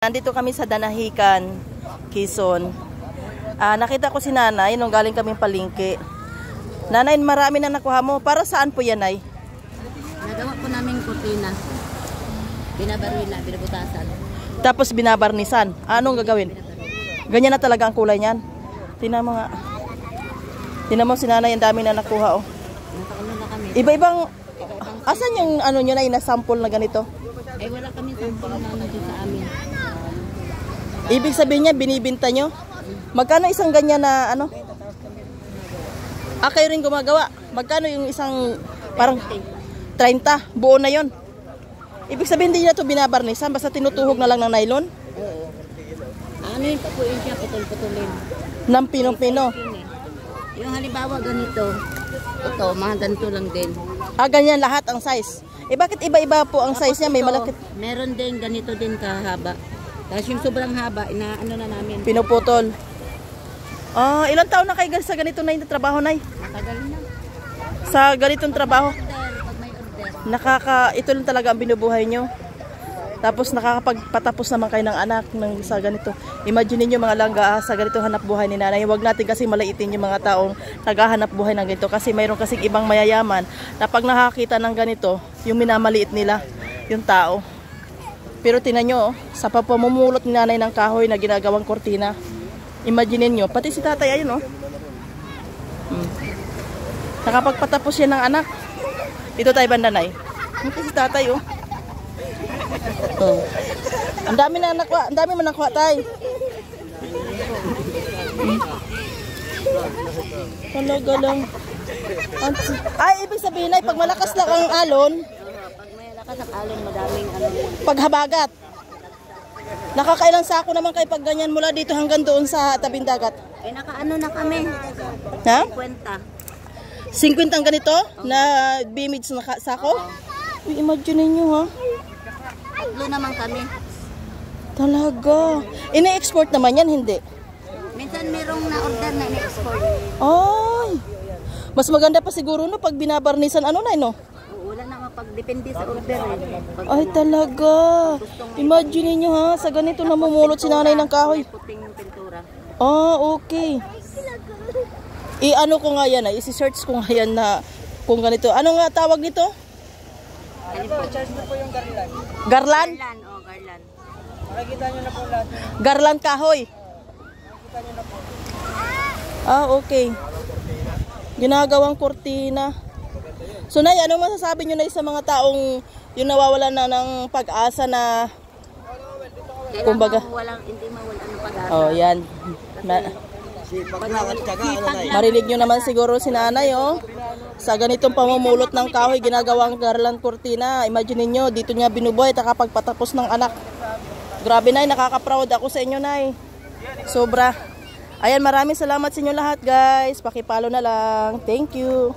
Nandito kami sa Danahican, Quezon. Nakita ko si nanay nung galing kaming palengke. Nanay, marami na nakuha mo. Para saan po yan, ay? Nagawa po namin kurtina. Binabarila, binabutasan. Tapos binabarnisan. Anong gagawin? Ganyan na talaga ang kulay niyan. Tingnan mo nga. Tingnan mo si nanay, ang dami na nakuha, oh. Nakaano na kami. Iba-ibang... Asan yung ano nyo na ina-sample na ganito? Wala kami sample na nandun sa amin. Ibig sabihin niya, binibinta nyo? Magkano isang ganyan na ano? Kayo rin gumagawa. Magkano yung isang parang 30? Buo na yon. Ibig sabihin hindi na ito binabarnisan, basta tinutuhog na lang ng nylon? Oo. Ano yun pa po yun siya, putol-putulin. Ng pinong-pino? Yung halimbawa ganito, ito, mga ganito lang din. Ganyan lahat ang size. Bakit iba-iba po ang size niya? May malaki. Meron din, ganito din kahaba. Tapos yung sobrang haba, ano na namin. Pinuputol. Ilang taon na kayo sa ganito na yung trabaho, Nay? Matagal na. Sa ganitong trabaho? Pag may order. Ito lang talaga ang binubuhay nyo. Tapos nakakapagpatapos naman kayo ng anak sa ganito. Imagine niyo mga langga sa ganito hanap buhay ni nanay. Huwag natin kasi malaitin yung mga taong naghahanap buhay ng ganito. Kasi mayroon kasing ibang mayayaman na pag nakakita ng ganito, yung minamaliit nila, yung tao. Pero tinan nyo, sa pamumulot ni nanay ng kahoy na ginagawang kortina, imagine nyo, pati si tatay ayun, oh. Nakapagpatapos yan ng anak. Dito tayo banda, Nay. Ito si tatay, oh. Ang dami na nakuha, ang dami mo nakuha, tay. Talaga lang. Ibig sabihin ay pag malakas lang ang alon, Pag may lakas ang alon, madaming ano. paghabagat. Nakakailang sako naman kayo pag ganyan mula dito hanggang doon sa tabing dagat? Nakaano na kami. Ha? 50. 50 ang ganito na bimids na sako? Imagine niyo, ha? Tatlo naman kami. Talaga. Ini-export naman yan, hindi? Minsan merong na-order na in-export. Ay! Mas maganda pa siguro no pag binabarnisan ano na, no? Wala na mapag-depende sa order eh. Ay, talaga. Imagine niyo, ha? Sa ganito namumulot si nanay ng kahoy. Puting pintura. Okay. I-ano ko nga yan, isi-search ko nga yan na kung ganito. Ano nga tawag nito? Charge mo po yung garland. Garland? Garland, garland. Makikita nyo na po lahat. Garland kahoy. Makikita nyo na po. Okay. Ginagawang kortina. So, Nay, anong masasabi nyo na sa mga taong yung nawawalan na ng pag-asa na kumbaga? Hindi mawala ng pag-asa. Yan. Marinig nyo naman siguro si nanay, oh. Sa ganitong pamumulot ng kahoy, ginagawang garland kortina. Imagine niyo dito niya binubuhay kapag patapos ng anak. Grabe, Nay, nakaka-proud ako sa inyo, Nay. Sobra. Ayan, maraming salamat sa inyo lahat, guys. Paki-follow na lang. Thank you.